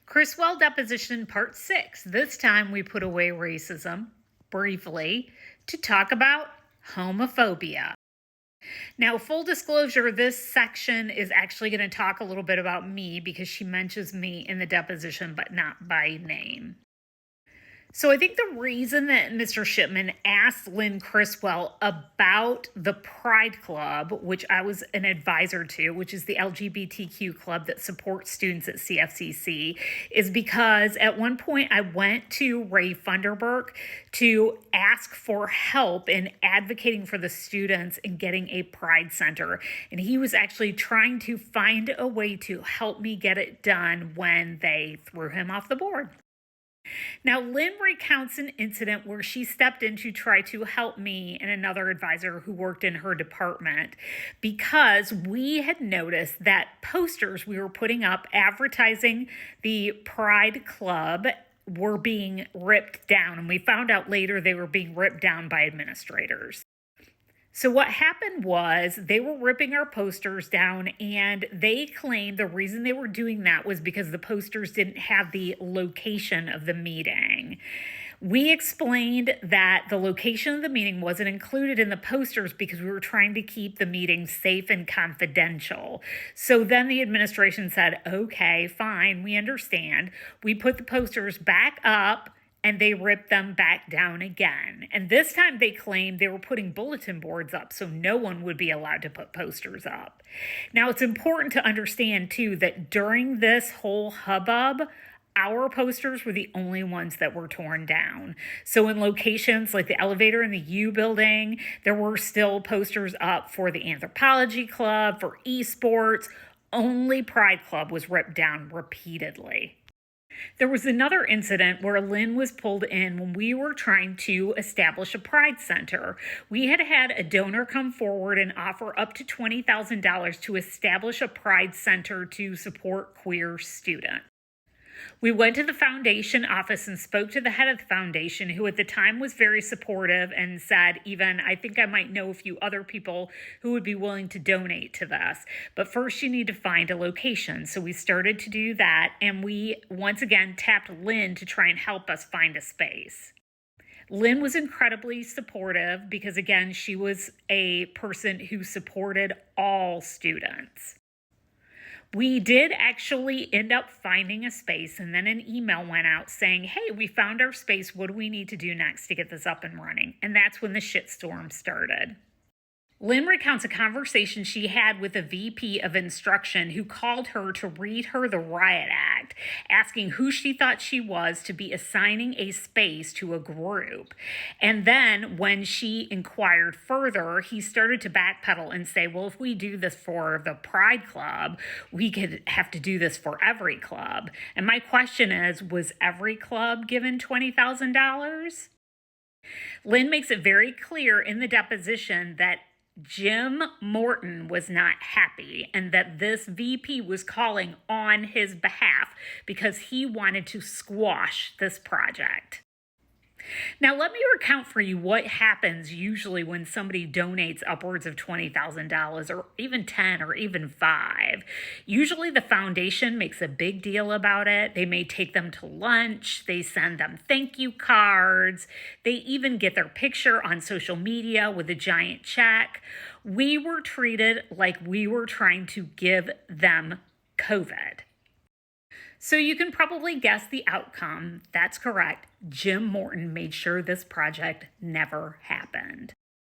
Criswell Deposition Part 6. This time we put away racism briefly to talk about homophobia. Now, full disclosure, this section is actually going to talk a little bit about me because she mentions me in the deposition, but not by name. So I think the reason that Mr. Shipman asked Lynn Criswell about the Pride Club, which I was an advisor to, which is the LGBTQ club that supports students at CFCC, is because at one point I went to Ray Funderburk to ask for help in advocating for the students in getting a Pride Center. And he was actually trying to find a way to help me get it done when they threw him off the board. Now, Lynn recounts an incident where she stepped in to try to help me and another advisor who worked in her department because we had noticed that posters we were putting up advertising the Pride Club were being ripped down. And we found out later they were being ripped down by administrators. So what happened was they were ripping our posters down, and they claimed the reason they were doing that was because the posters didn't have the location of the meeting. We explained that the location of the meeting wasn't included in the posters because we were trying to keep the meeting safe and confidential. So then the administration said, okay, fine, we understand. We put the posters back up and they ripped them back down again. And this time they claimed they were putting bulletin boards up so no one would be allowed to put posters up. Now, it's important to understand, too, that during this whole hubbub, our posters were the only ones that were torn down. So in locations like the elevator in the U building, there were still posters up for the Anthropology Club, for esports. Only Pride Club was ripped down repeatedly. There was another incident where Lynn was pulled in when we were trying to establish a Pride Center. We had had a donor come forward and offer up to $20,000 to establish a Pride Center to support queer students. We went to the foundation office and spoke to the head of the foundation, who at the time was very supportive and said, even, I think I might know a few other people who would be willing to donate to this. But first you need to find a location. So we started to do that. And we once again tapped Lynn to try and help us find a space. Lynn was incredibly supportive because, again, she was a person who supported all students. We did actually end up finding a space, and then an email went out saying, hey, we found our space. What do we need to do next to get this up and running? And that's when the shitstorm started. Lynn recounts a conversation she had with a VP of instruction who called her to read her the Riot Act, asking who she thought she was to be assigning a space to a group. And then when she inquired further, he started to backpedal and say, well, if we do this for the Pride Club, we could have to do this for every club. And my question is, was every club given $20,000? Lynn makes it very clear in the deposition that Jim Morton was not happy and that this VP was calling on his behalf because he wanted to squash this project. Now, let me recount for you what happens usually when somebody donates upwards of $20,000 or even 10 or even 5. Usually the foundation makes a big deal about it. They may take them to lunch. They send them thank you cards. They even get their picture on social media with a giant check. We were treated like we were trying to give them COVID. So you can probably guess the outcome. That's correct. Jim Morton made sure this project never happened.